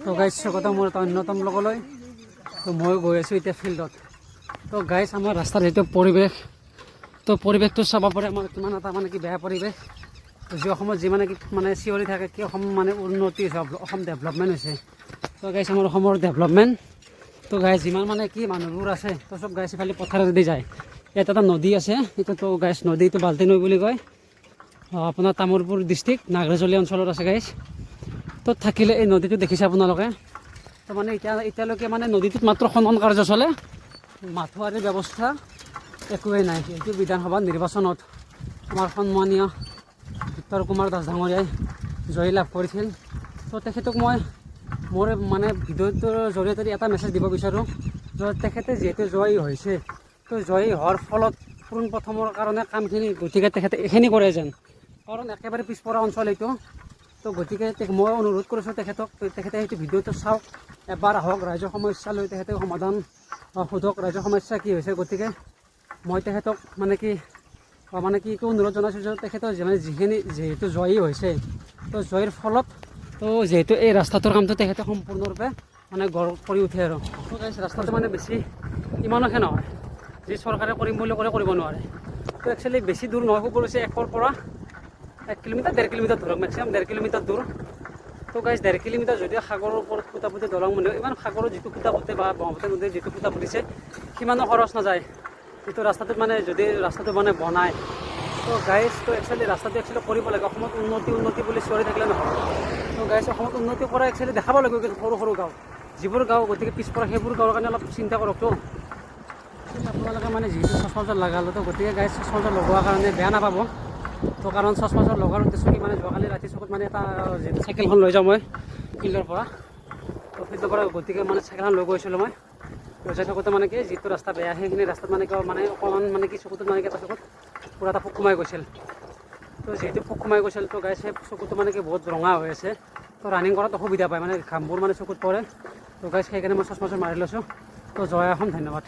তো গাইজ স্বাগতম মোৰ এটা অন্যতম লগলৈ। তো মই গৈ আছোঁ এতিয়া ফিল্ডত। তো গাইজ আমাৰ ৰাস্তাৰ যিটো পৰিৱেশ, তো পৰিৱেশটো চাব পাৰে আমাৰ কিমান এটা মানে কি বেয়া পৰিৱেশ। যি অসমত যি মানে কি মানে চিঞৰি থাকে কি অসম মানে উন্নতি হৈছে, অসম ডেভেলপমেণ্ট হৈছে। তো গাইজ আমাৰ অসমৰ ডেভেলপমেণ্ট। তো গাইজ যিমান মানে কি মানুহবোৰ আছে তো চব গাইজ ইফালে পথাৰেদি যায়। ইয়াত এটা নদী আছে, এইটোতো গাইজ নদীটো বাল্টি নৈ বুলি কয়। আপোনাৰ তামোলপুৰ ডিষ্ট্ৰিক্ট নাগৰাজুলি অঞ্চলত আছে গাইজ। তো থাকিলে এই নদীটো দেখিছে আপোনালোকে। তো মানে এতিয়ালৈকে মানে নদীটোত মাত্ৰ খনন কাৰ্য চলে, মাথোৱাৰীৰ ব্যৱস্থা একোৱেই নাই। এইটো বিধানসভা নিৰ্বাচনত আমাৰ সন্মানীয় উত্তৰ কুমাৰ দাস ডাঙৰীয়াই জয়ী লাভ কৰিছিল। তো তেখেতক মই মোৰ মানে ভিডিঅ'টোৰ জৰিয়তে এটা মেছেজ দিব বিচাৰোঁ যে তেখেতে যিহেতু জয়ী হৈছে, তো জয়ী হোৱাৰ ফলত পোনপ্ৰথমৰ কাৰণে কামখিনি গতিকে তেখেতে এইখিনি কৰে যেন, কাৰণ একেবাৰে পিছপৰা অঞ্চল এইটো। তো গতিকে মই অনুৰোধ কৰিছোঁ তেখেতে সেইটো ভিডিঅ'টো চাওক, এবাৰ আহক, ৰাইজৰ সমস্যা লৈ তেখেতে সমাধান সোধক, ৰাইজৰ সমস্যা কি হৈছে। গতিকে মই তেখেতক মানে কি অনুৰোধ জনাইছোঁ যে তেখেতৰ যিহেতু জয়ী হৈছে, তো জয়ীৰ ফলত তো যিহেতু এই ৰাস্তাটোৰ কামটো তেখেতে সম্পূৰ্ণৰূপে মানে গঢ় কৰি উঠে আৰু। তো ৰাস্তাটো মানে বেছি ইমানহে নহয়, যি চৰকাৰে কৰিম বুলি ক'লে কৰিব নোৱাৰে। তো একচুৱেলি বেছি দূৰ নহয়, খুব বেছি 1 পৰা 1 কিলোমিটাৰ 1.5 কিলোমিটাৰ ধৰক, মেক্সিমাম 1.5 কিলোমিটাৰ দূৰ। তো গাইজ 1.5 কিলোমিটাৰ যদিও সাগৰৰ ওপৰত খুটা পুতি দলং বনায়, ইমান সাগৰৰ যিটো খুটা পুতে বা ব্ৰহ্মপুত্ৰ নদীৰ যিটো খুটা পুতিছে সিমানো খৰচ নাযায় যিটো ৰাস্তাটোত মানে যদি ৰাস্তাটো মানে বনায়। তো গাইজ তো ৰাস্তাটো কৰিব লাগে। অসমত উন্নতি বুলি চিঞৰি থাকিলে নহয়। তো গাইজ অসমত উন্নতি কৰা দেখাব লাগিব, কিন্তু সৰু সৰু গাঁও যিবোৰ গাঁও গতিকে পিছপৰা সেইবোৰ গাঁৱৰ কাৰণে অলপ চিন্তা কৰকতো। আপোনালোকে মানে যিহেতু চচমাযোৰ লগালোঁ, তো গতিকে গাইজ চচমাযোৰ লগোৱাৰ কাৰণে বেয়া নাপাব। তো কাৰণ চচমাযোৰ লগাৰ উদ্দেশ্য কি, মানে যোৱাকালি ৰাতি চকুত মানে এটা যিহেতু চাইকেলখন লৈ যাওঁ মই ফিল্ডৰ পৰা, তো ফিল্ডৰ পৰা গতিকে মানে চাইকেলখন লৈ গৈছিলোঁ মই। লৈ যাই থাকোঁতে মানে কি যিটো ৰাস্তা বেয়া, সেইখিনি ৰাস্তাত মানে অকণমান মানে কি চকুটোত মানে কি এটা চকুত পূৰা এটা পোক সোমাই গৈছিল। তো যিহেতু পোক সোমাই গৈছিল, তো গাইজ সেই চকুটো মানে কি বহুত ৰঙা হৈ আছে। তো ৰানিং কৰাত অসুবিধা পায়, মানে ঘামবোৰ মানে চকুত পৰে। তো গাইজ সেইকাৰণে মই চচমাযোৰ মাৰি লৈছোঁ। তো জয় অসম, ধন্যবাদ।